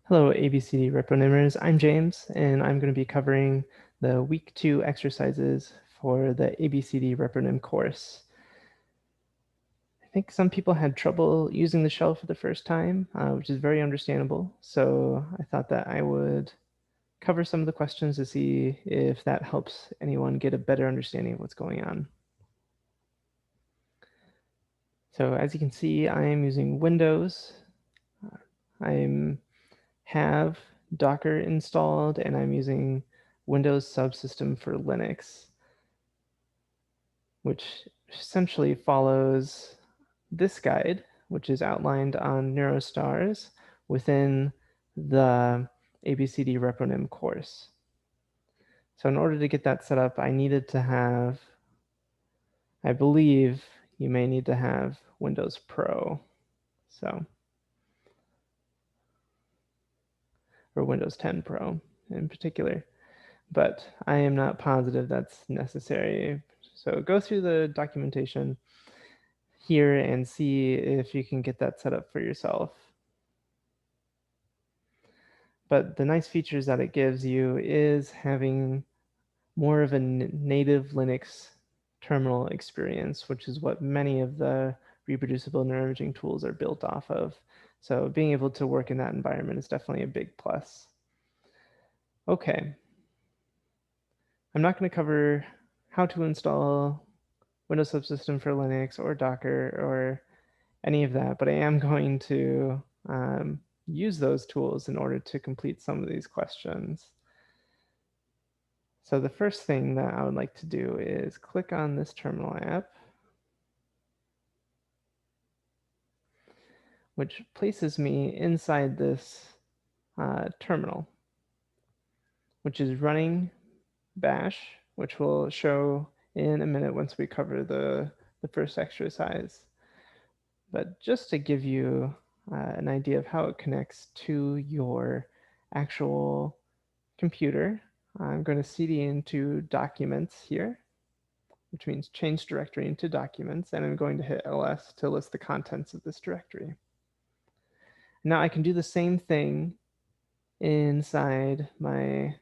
Hello, ABCD-ReproNimmers. I'm James, and I'm going to be covering the Week 2 exercises for the ABCD-ReproNim course. I think some people had trouble using the shell for the first time, which is very understandable. So I thought that I would cover some of the questions to see if that helps anyone get a better understanding of what's going on. So as you can see, I am using Windows. I have Docker installed, and I'm using Windows Subsystem for Linux, which essentially follows this guide, which is outlined on Neurostars within the ABCD-ReproNim course. So in order to get that set up, I needed to have, I believe you may need to have Windows Pro, or Windows 10 Pro in particular, but I am not positive that's necessary. So go through the documentation here and see if you can get that set up for yourself. But the nice features that it gives you is having more of a native Linux terminal experience, which is what many of the reproducible neuroimaging tools are built off of. So being able to work in that environment is definitely a big plus. Okay. I'm not going to cover how to install Windows Subsystem for Linux or Docker or any of that, but I am going to use those tools in order to complete some of these questions. So the first thing that I would like to do is click on this terminal app, which places me inside this terminal, which is running bash, which we'll show in a minute once we cover the first exercise. But just to give you an idea of how it connects to your actual computer, I'm going to cd into documents here, which means change directory into documents, and I'm going to hit ls to list the contents of this directory. Now I can do the same thing inside my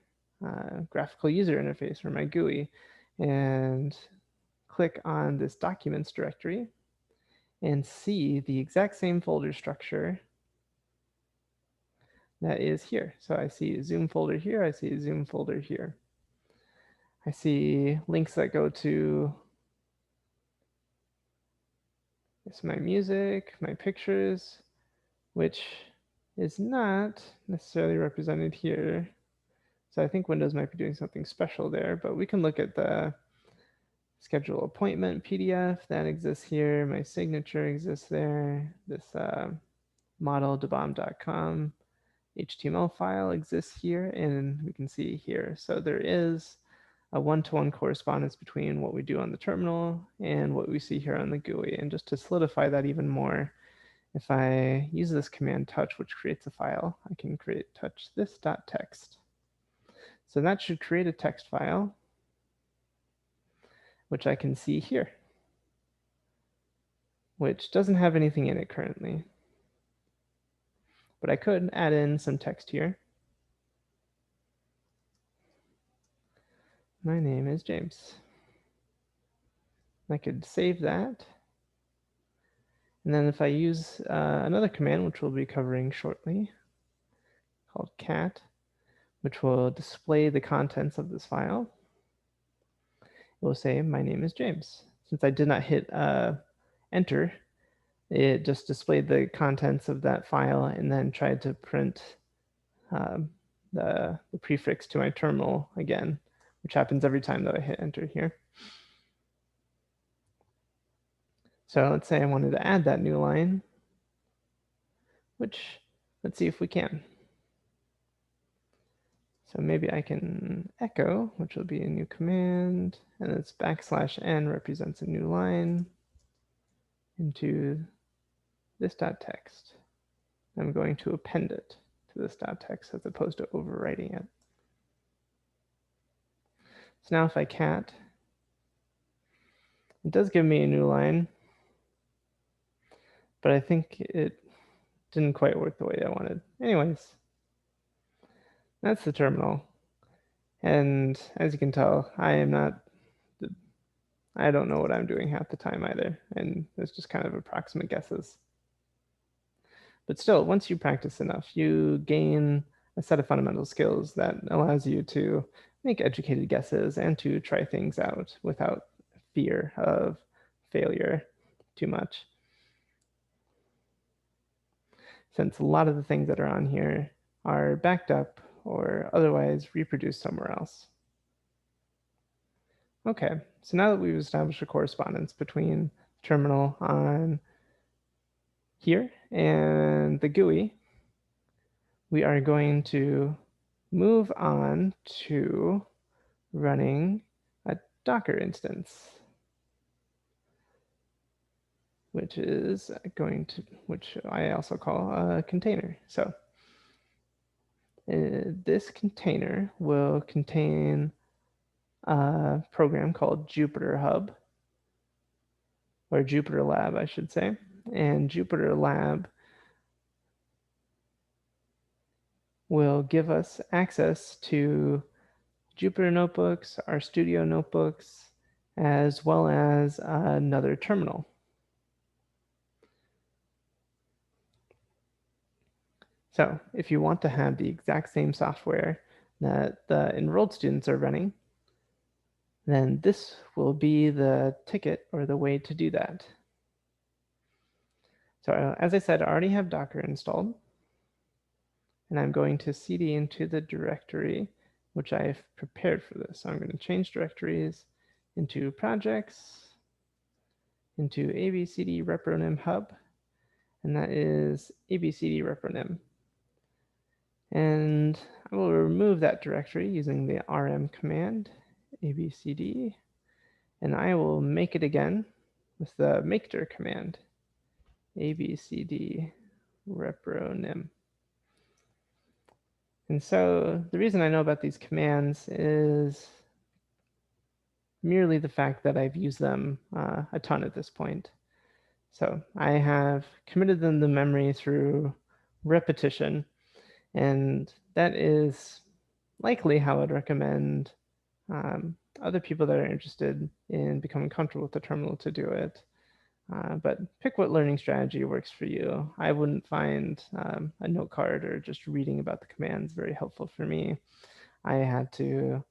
graphical user interface, or my GUI, and click on this documents directory and see the exact same folder structure that is here. So I see a Zoom folder here, I see a Zoom folder here. I see links that go to my music, my pictures, which is not necessarily represented here. So I think Windows might be doing something special there, but we can look at the schedule appointment PDF that exists here. My signature exists there. This model.debomb.com HTML file exists here, and we can see here. So there is a one-to-one correspondence between what we do on the terminal and what we see here on the GUI. And just to solidify that even more, if I use this command touch, which creates a file, I can create touch this.txt. So that should create a text file, which I can see here, which doesn't have anything in it currently. But I could add in some text here. My name is James. I could save that. And then if I use another command, which we'll be covering shortly, called cat, which will display the contents of this file, it will say, my name is James. Since I did not hit enter, it just displayed the contents of that file and then tried to print the prefix to my terminal again, which happens every time that I hit enter here. So let's say I wanted to add that new line, which let's see if we can. So maybe I can echo, which will be a new command, and it's \n represents a new line into this .text. I'm going to append it to this .text as opposed to overwriting it. So now if I cat, it does give me a new line, but I think it didn't quite work the way I wanted. Anyways, That's the terminal. And as you can tell, I don't know what I'm doing half the time either, and it's just kind of approximate guesses. But still, once you practice enough, you gain a set of fundamental skills that allows you to make educated guesses and to try things out without fear of failure too much. Since a lot of the things that are on here are backed up or otherwise reproduced somewhere else. Okay, so now that we've established a correspondence between terminal on here and the GUI, we are going to move on to running a Docker instance, which I also call a container. So this container will contain a program called Jupyter Hub, or Jupyter Lab, I should say. And Jupyter Lab will give us access to Jupyter notebooks, RStudio notebooks, as well as another terminal. So if you want to have the exact same software that the enrolled students are running, then this will be the ticket or the way to do that. So as I said, I already have Docker installed, and I'm going to cd into the directory which I've prepared for this. So I'm going to change directories into projects, into ABCD-ReproNim hub, and that is ABCD-ReproNim. And I will remove that directory using the rm command, abcd, and I will make it again with the makedir command, abcd-repronim. And so the reason I know about these commands is merely the fact that I've used them a ton at this point. So I have committed them to memory through repetition, and that is likely how I'd recommend other people that are interested in becoming comfortable with the terminal to do it. But pick what learning strategy works for you. I wouldn't find a note card or just reading about the commands very helpful for me. I had to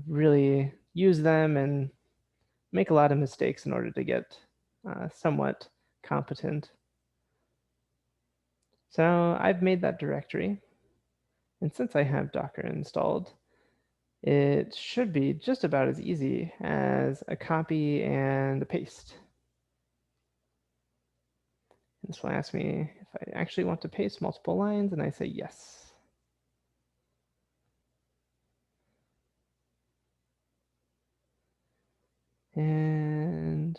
really use them and make a lot of mistakes in order to get somewhat competent. So I've made that directory. And since I have Docker installed, it should be just about as easy as a copy and a paste. And this will ask me if I actually want to paste multiple lines, and I say yes. And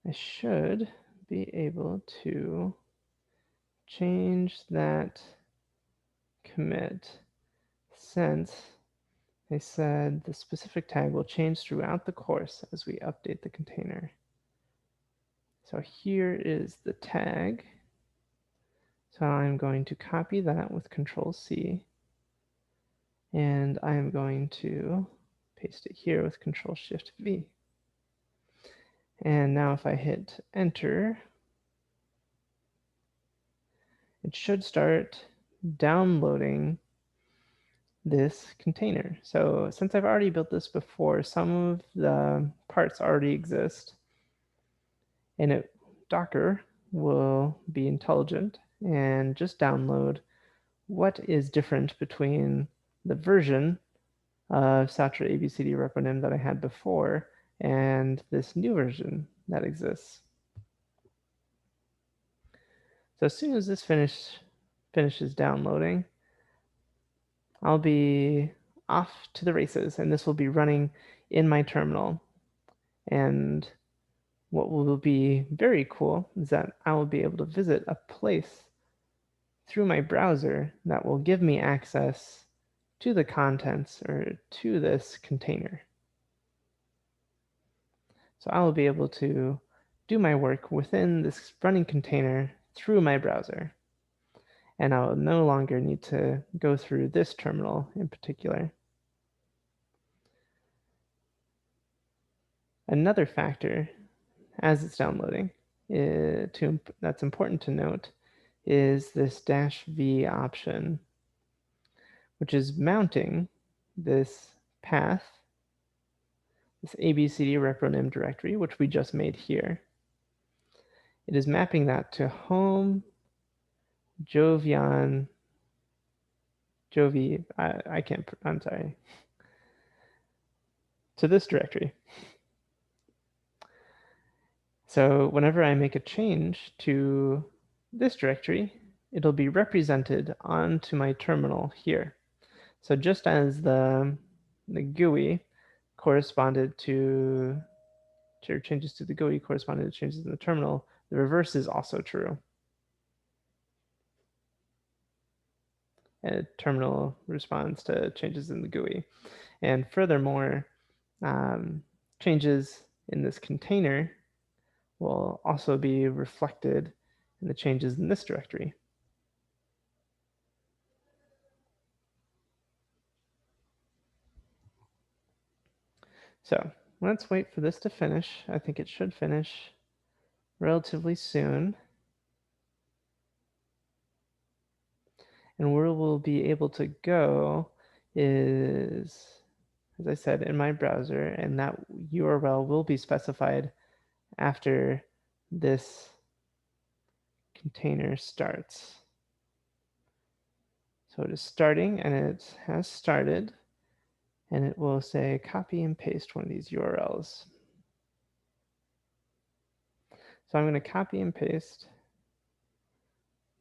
I should be able to change that commit, since they said the specific tag will change throughout the course as we update the container. So here is the tag. So I'm going to copy that with Control-C, and I'm going to paste it here with Control-Shift-V. And now if I hit enter, it should start downloading this container. So since I've already built this before, some of the parts already exist, and Docker will be intelligent and just download what is different between the version of Satra ABCD-ReproNim that I had before and this new version that exists. So as soon as this finishes downloading, I'll be off to the races, and this will be running in my terminal. And what will be very cool is that I will be able to visit a place through my browser that will give me access to the contents or to this container. So I will be able to do my work within this running container through my browser. and I'll no longer need to go through this terminal in particular. Another factor, as it's downloading, that's important to note, is this -v option, which is mounting this path, this ABCD-ReproNim directory, which we just made here. It is mapping that to home, Jovian, Jovi, I'm sorry, to this directory. So whenever I make a change to this directory, it'll be represented onto my terminal here. So just as the GUI corresponded to changes to the GUI corresponded to changes in the terminal, the reverse is also true. And terminal responds to changes in the GUI. And furthermore, changes in this container will also be reflected in the changes in this directory. So let's wait for this to finish. I think it should finish relatively soon. And where we'll be able to go is, as I said, in my browser, and that URL will be specified after this container starts. So it is starting, and it has started, and it will say copy and paste one of these URLs. So I'm going to copy and paste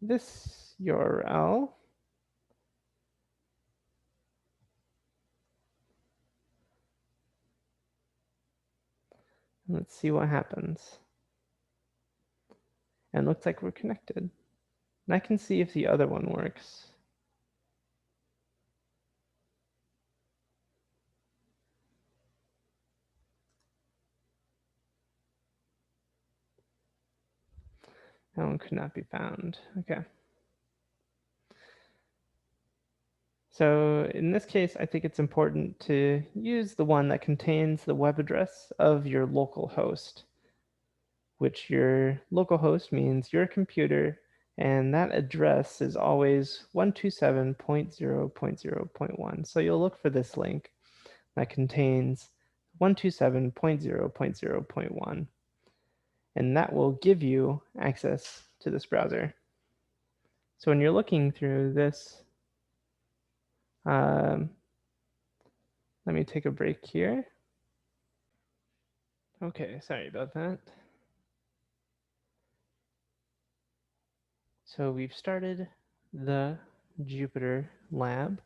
this URL. Let's see what happens. And it looks like we're connected. And I can see if the other one works. That one could not be found. Okay. So in this case, I think it's important to use the one that contains the web address of your local host, which your local host means your computer, and that address is always 127.0.0.1. So you'll look for this link that contains 127.0.0.1, and that will give you access to this browser. So when you're looking through this, let me take a break here. Okay, sorry about that. So we've started the Jupyter lab,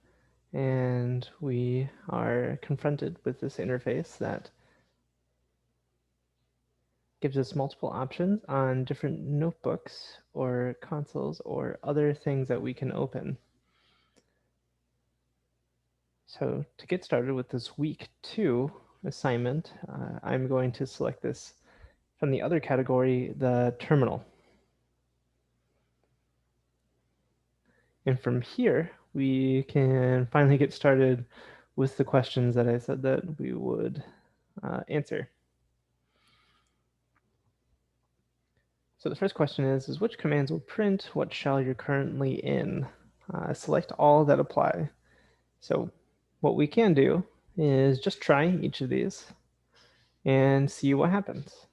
and we are confronted with this interface that gives us multiple options on different notebooks or consoles or other things that we can open. So to get started with this week 2 assignment, I'm going to select this from the other category, the terminal. And from here, we can finally get started with the questions that I said that we would answer. So the first question is which commands will print what shell you're currently in? Select all that apply. So what we can do is just try each of these and see what happens.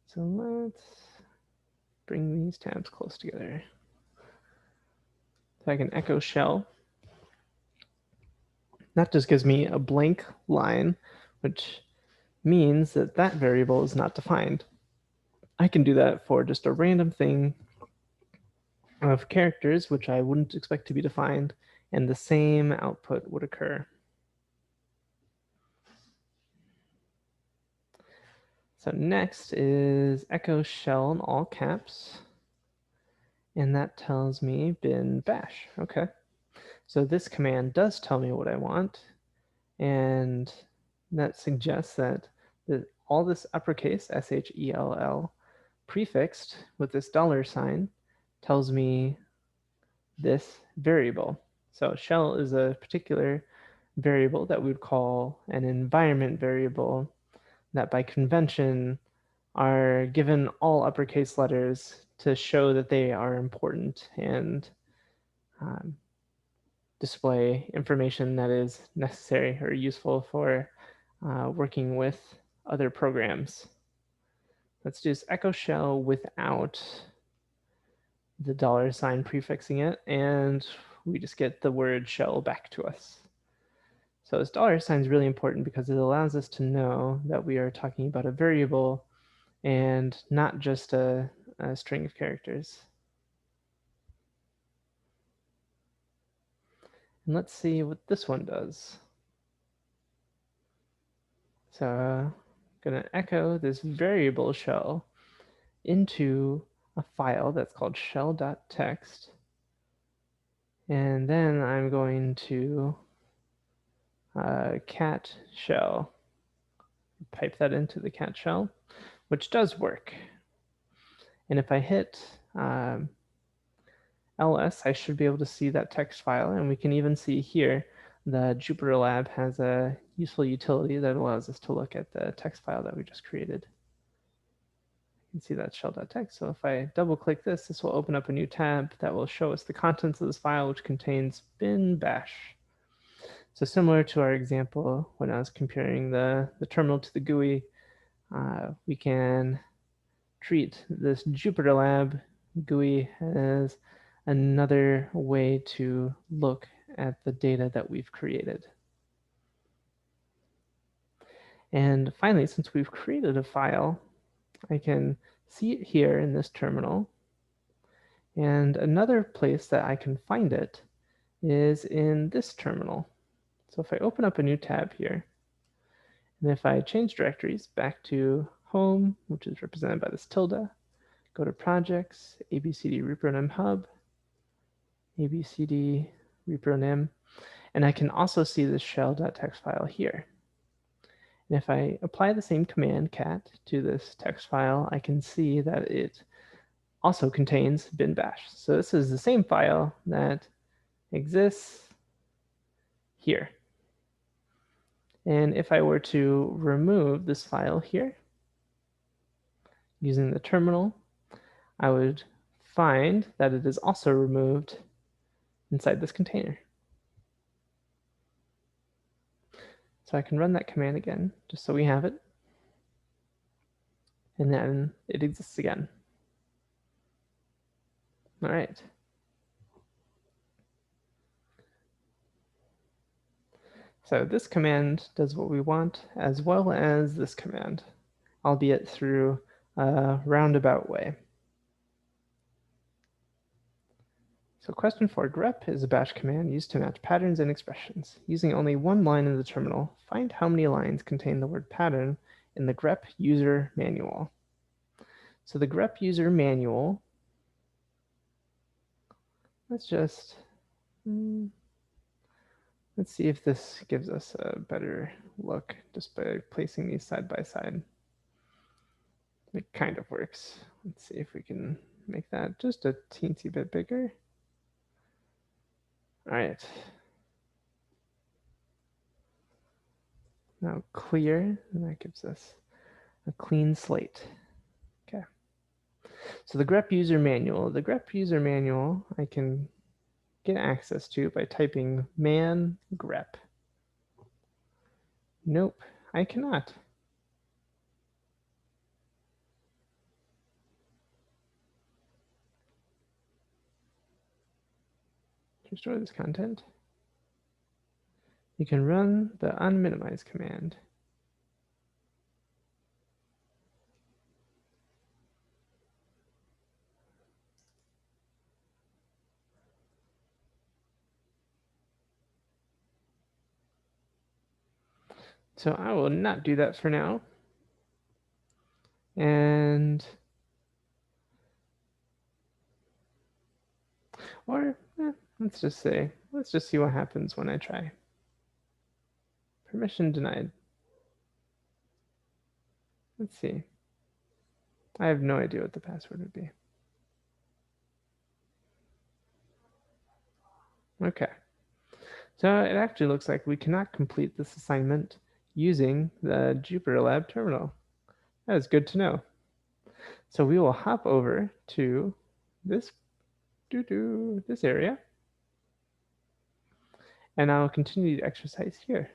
So let's bring these tabs close together. So I can echo shell. That just gives me a blank line, which means that that variable is not defined. I can do that for just a random thing of characters, which I wouldn't expect to be defined, and the same output would occur. So next is echo shell in all caps, and that tells me bin bash. Okay, so this command does tell me what I want, and that suggests that all this uppercase SHELL prefixed with this $sign tells me this variable. So shell is a particular variable that we would call an environment variable that by convention are given all uppercase letters to show that they are important and display information that is necessary or useful for working with other programs. Let's do this echo shell without the $sign prefixing it, and we just get the word shell back to us. So this $sign is really important because it allows us to know that we are talking about a variable and not just a string of characters. And let's see what this one does. So I'm going to echo this variable shell into a file that's called shell.txt. And then I'm going to cat shell, pipe that into the cat shell, which does work. And if I hit ls, I should be able to see that text file. And we can even see here the Jupyter Lab has a useful utility that allows us to look at the text file that we just created. You can see that shell.txt. So if I double click this, this will open up a new tab that will show us the contents of this file, which contains bin bash. So similar to our example when I was comparing the terminal to the GUI, we can treat this Jupyter Lab GUI as another way to look at the data that we've created. And finally, since we've created a file, I can see it here in this terminal. And another place that I can find it is in this terminal. So if I open up a new tab here, and if I change directories back to home, which is represented by this tilde, go to projects, ABCD-ReproNim hub, ABCD-ReproNim, and I can also see this shell.txt file here. And if I apply the same command cat to this text file, I can see that it also contains bin bash. So this is the same file that exists here. And if I were to remove this file here using the terminal, I would find that it is also removed inside this container. So I can run that command again, just so we have it. And then it exists again. All right. So this command does what we want, as well as this command, albeit through a roundabout way. So question 4, grep is a bash command used to match patterns and expressions. Using only one line in the terminal, find how many lines contain the word pattern in the grep user manual. So the grep user manual, let's see if this gives us a better look just by placing these side by side. It kind of works. Let's see if we can make that just a teensy bit bigger. All right. Now clear, and that gives us a clean slate. Okay. So the grep user manual. The grep user manual I can get access to by typing man grep. Nope, I cannot. Restore this content. You can run the unminimize command. So I will not do that for now. And, or let's just see what happens when I try. Permission denied. Let's see. I have no idea what the password would be. Okay. So it actually looks like we cannot complete this assignment using the Jupyter Lab terminal. That is good to know. So we will hop over to this area, and I'll continue the exercise here.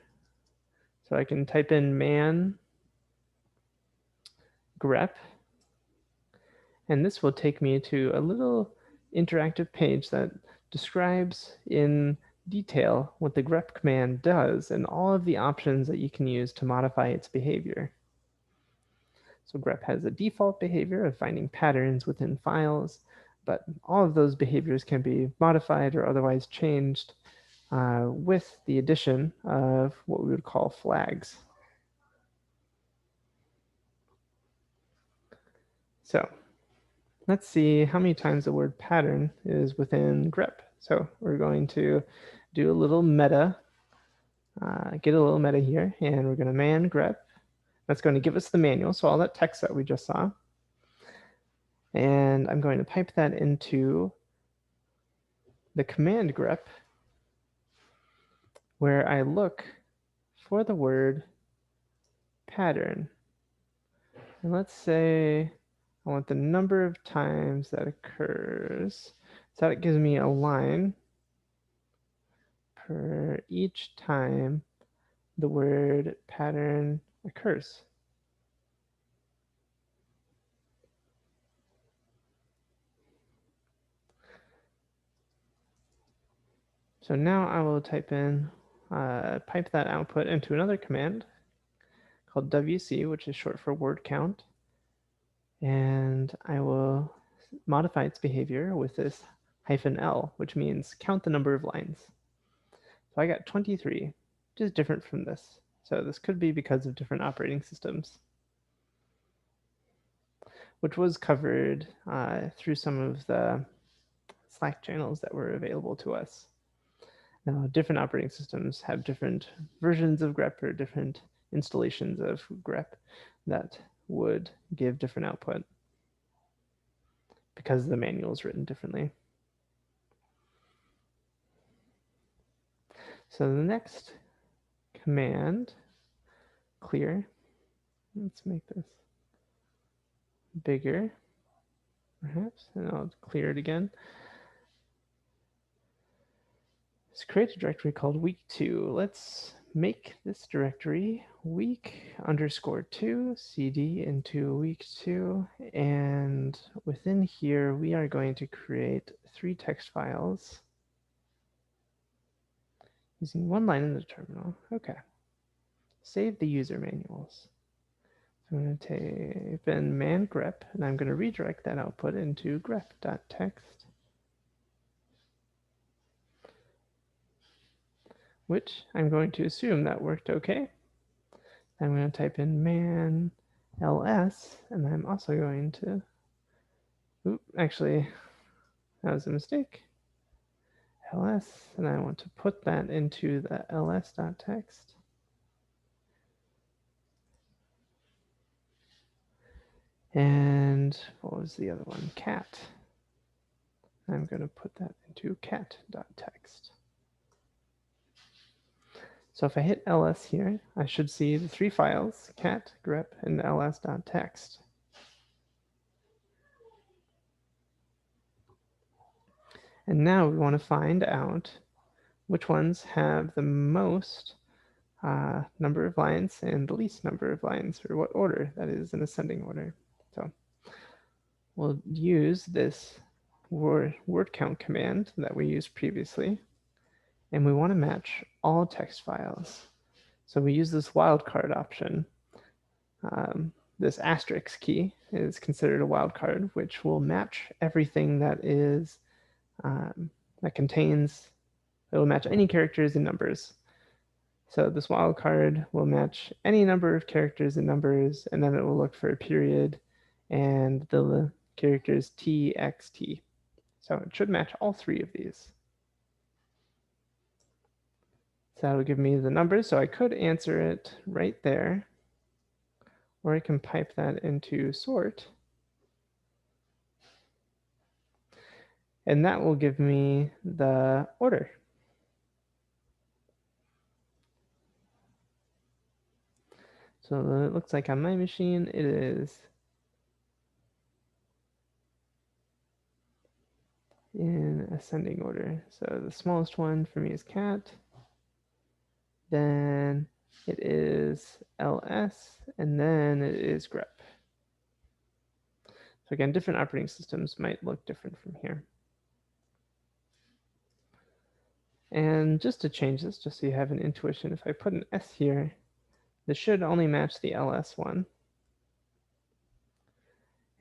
So I can type in man grep, and this will take me to a little interactive page that describes in detail what the grep command does and all of the options that you can use to modify its behavior. So grep has a default behavior of finding patterns within files, but all of those behaviors can be modified or otherwise changed with the addition of what we would call flags. So let's see how many times the word pattern is within grep. So we're going to do a little meta, get a little meta here, and we're going to man grep. That's going to give us the manual, so all that text that we just saw. And I'm going to pipe that into the command grep, where I look for the word pattern. And let's say I want the number of times that occurs. So that gives me a line per each time the word pattern occurs. So now I will type in, pipe that output into another command called WC, which is short for word count. And I will modify its behavior with this -L, which means count the number of lines. So I got 23, which is different from this. So this could be because of different operating systems, which was covered through some of the Slack channels that were available to us. Now, different operating systems have different versions of grep or different installations of grep that would give different output because the manual is written differently. So the next command, clear, let's make this bigger, perhaps, and I'll clear it again. Let's create a directory called week2. Let's make this directory week_2 cd into week2, and within here we are going to create 3 text files using 1 line in the terminal. Okay. Save the user manuals. So I'm going to type in man grep, and I'm going to redirect that output into grep.text, which I'm going to assume that worked okay. I'm going to type in man ls, and I'm also going to, actually, that was a mistake. ls, and I want to put that into the ls.text. And what was the other one? Cat. I'm going to put that into cat.text. So if I hit ls here, I should see the 3 files, cat, grep, and ls.text. And now we want to find out which ones have the most number of lines and the least number of lines, or what order, that is, in ascending order. So we'll use this word count command that we used previously, and we want to match all text files. So we use this wildcard option. This asterisk key is considered a wildcard, which will match everything that is that contains, it will match any characters and numbers. So this wildcard will match any number of characters and numbers, and then it will look for a period and the characters t, x, t. So it should match all 3 of these. So that will give me the numbers, so I could answer it right there, or I can pipe that into sort. And that will give me the order. So it looks like on my machine it is in ascending order. So the smallest one for me is cat. Then it is ls, and then it is grep. So again, different operating systems might look different from here. And just to change this, just so you have an intuition, if I put an S here, this should only match the ls one.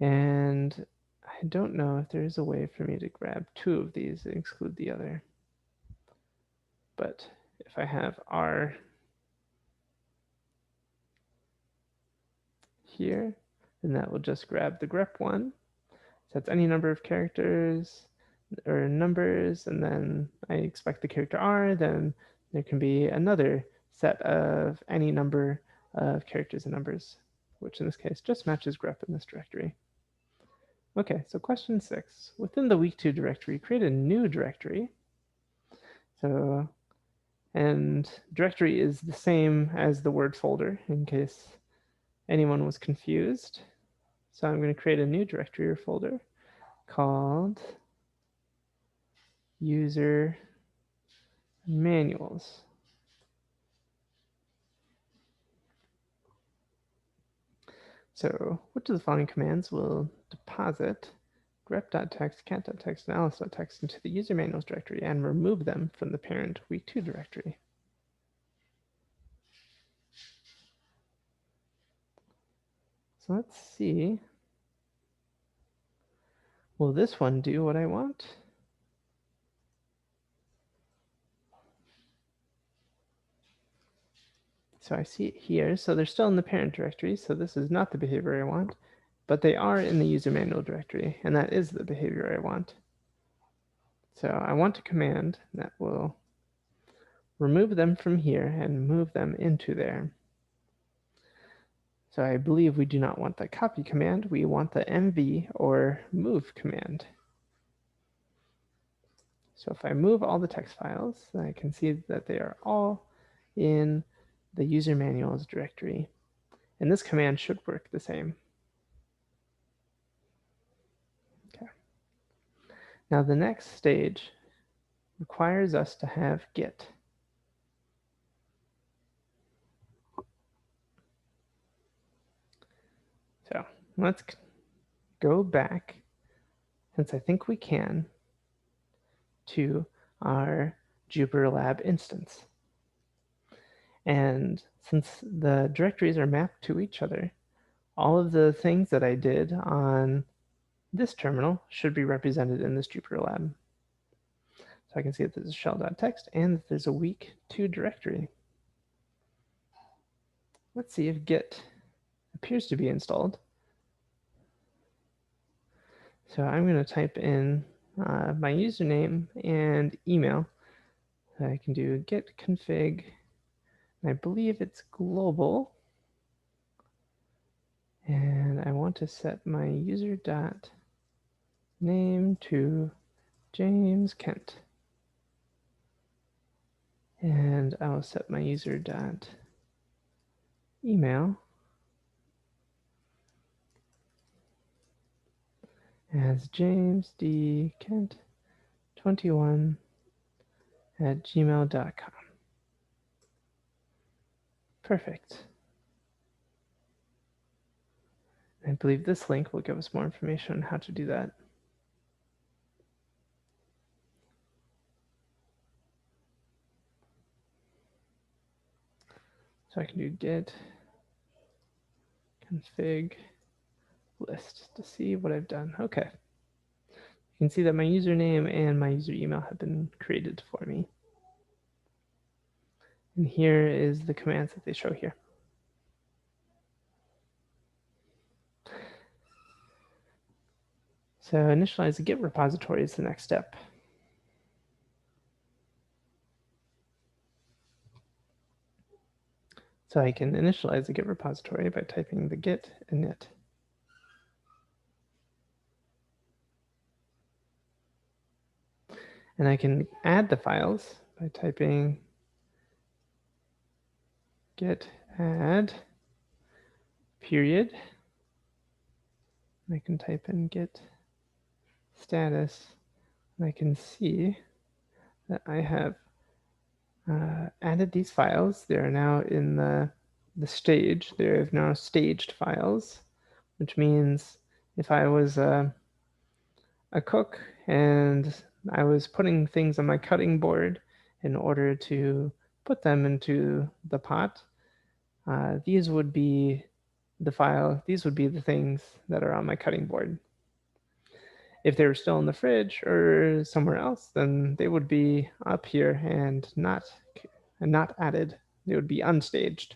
And I don't know if there is a way for me to grab two of these and exclude the other. But if I have R here, then that will just grab the grep one. So that's any number of characters or numbers, and then I expect the character R, then there can be another set of any number of characters and numbers, which in this case just matches grep in this directory. Okay, so question 6. Within the week2 directory, create a new directory. So, and directory is the same as the word folder in case anyone was confused. So I'm going to create a new directory or folder called user manuals. So which of the following commands will deposit grep.txt, cat.txt, and alice.txt into the user manuals directory and remove them from the parent week2 directory? So let's see. Will this one do what I want? So I see it here. So they're still in the parent directory. So this is not the behavior I want, but they are in the user manual directory, and that is the behavior I want. So I want a command that will remove them from here and move them into there. So I believe we do not want the copy command. We want the mv or move command. So if I move all the text files, then I can see that they are all in the user manuals directory. And this command should work the same. Okay. Now the next stage requires us to have git. So let's go back, since I think we can, to our Jupyter Lab instance. And since the directories are mapped to each other, all of the things that I did on this terminal should be represented in this Jupyter Lab. So I can see that there's a shell.txt and that there's a week2 directory. Let's see if git appears to be installed. So I'm going to type in my username and email. I can do git config, and I believe it's global. And I want to set my user dot name to James Kent. And I will set my user dot email as jamesdkent21@gmail.com. Perfect. I believe this link will give us more information on how to do that. So I can do git config list to see what I've done. Okay. You can see that my username and my user email have been created for me. And here is the commands that they show here. So initialize the Git repository is the next step. So I can initialize the Git repository by typing the git init. And I can add the files by typing git add period. I can type in get status, and I can see that I have added these files. They are now in the stage. They're now staged files, which means if I was a cook and I was putting things on my cutting board in order to put them into the pot, these would be these would be the things that are on my cutting board. If they were still in the fridge or somewhere else, then they would be up here and not added. They would be unstaged.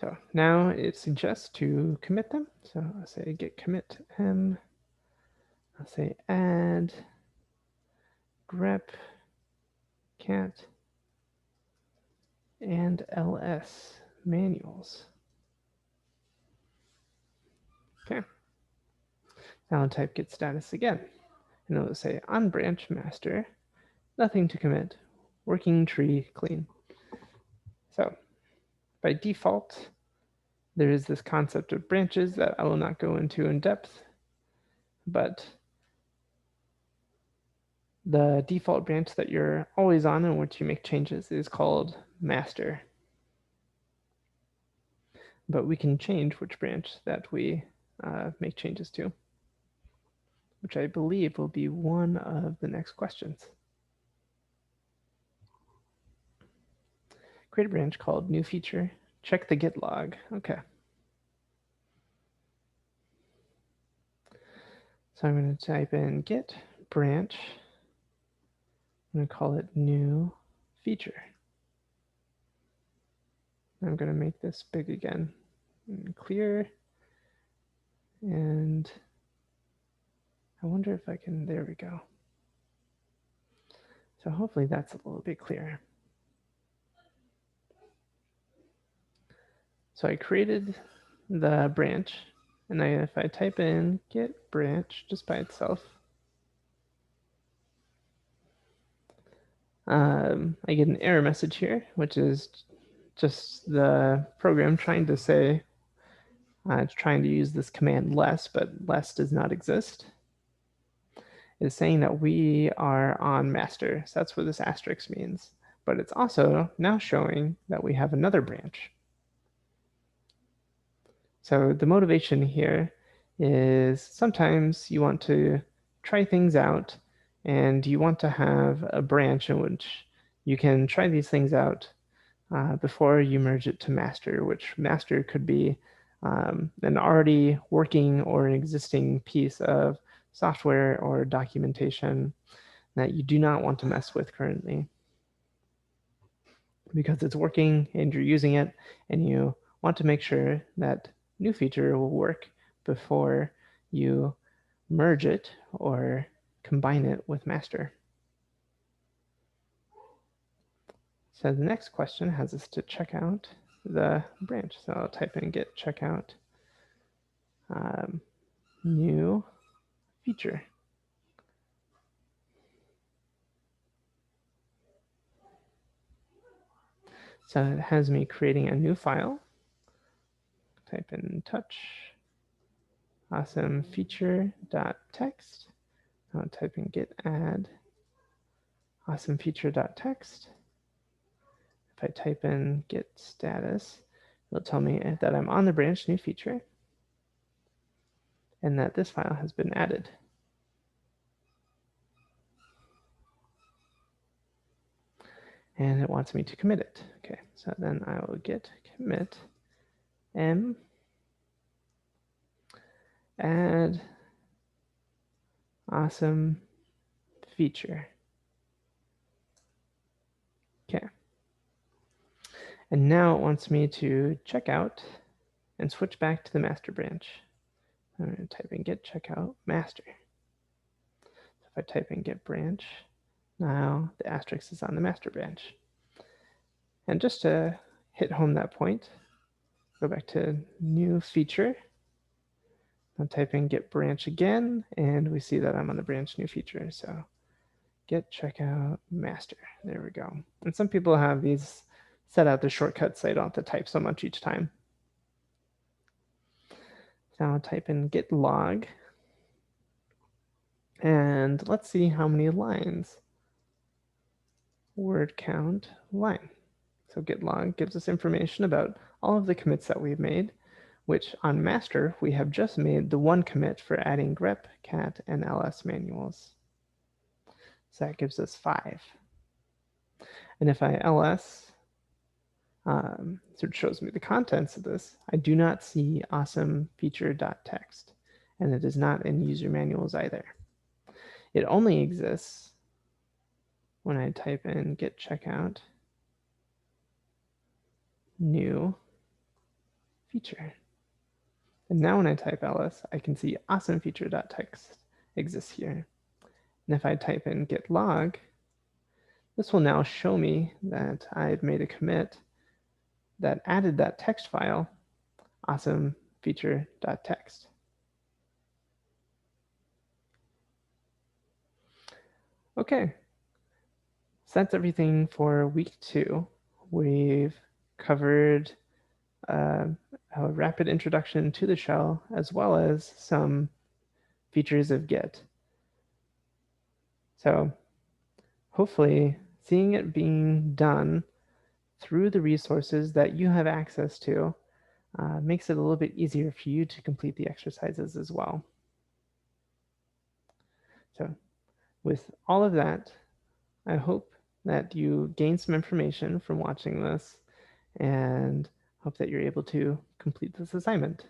So now it suggests to commit them. So I'll say git commit m. I'll say add grep cat and ls manuals. Okay. Now I'll type git status again, and it'll say on branch master, nothing to commit, working tree clean. So by default, there is this concept of branches that I will not go into in depth, but the default branch that you're always on in which you make changes is called master. But we can change which branch that we make changes to, which I believe will be one of the next questions. Create a branch called new feature. Check the git log. Okay. So I'm going to type in git branch. I'm going to call it new feature. I'm going to make this big again and clear. And I wonder if I can, there we go. So hopefully that's a little bit clearer. So I created the branch, and if I type in git branch just by itself, I get an error message here, which is just the program trying to say, it's trying to use this command less, but less does not exist. It's saying that we are on master. So that's what this asterisk means. But it's also now showing that we have another branch. So the motivation here is sometimes you want to try things out and you want to have a branch in which you can try these things out before you merge it to master, which master could be an already working or an existing piece of software or documentation that you do not want to mess with currently because it's working and you're using it and you want to make sure that new feature will work before you merge it or combine it with master. So the next question has us to check out the branch. So I'll type in git checkout new feature. So it has me creating a new file. Type in touch awesome feature.txt. I'll type in git add awesome feature.txt. If I type in git status, it'll tell me that I'm on the branch new feature and that this file has been added. And it wants me to commit it. Okay, so then I will git commit m add awesome feature. Okay. And now it wants me to check out and switch back to the master branch. I'm going to type in git checkout master. So if I type in git branch, now the asterisk is on the master branch. And just to hit home that point, go back to new feature. I'll type in git branch again, and we see that I'm on the branch new feature. So get checkout master. There we go. And some people have these set out the shortcuts so they don't have to type so much each time. Now I'll type in get log. And let's see how many lines. Word count line. So get log gives us information about all of the commits that we've made, which on master, we have just made the one commit for adding grep, cat, and ls manuals. So that gives us 5. And if I ls, so it shows me the contents of this, I do not see awesome feature.txt, and it is not in user manuals either. It only exists when I type in get checkout new feature. And now when I type ls, I can see awesome feature.txt exists here. And if I type in get log, this will now show me that I've made a commit that added that text file, awesome feature.txt. Okay, so that's everything for week 2. We've covered a rapid introduction to the shell, as well as some features of Git. So hopefully seeing it being done through the resources that you have access to makes it a little bit easier for you to complete the exercises as well. So with all of that, I hope that you gain some information from watching this and hope that you're able to complete this assignment.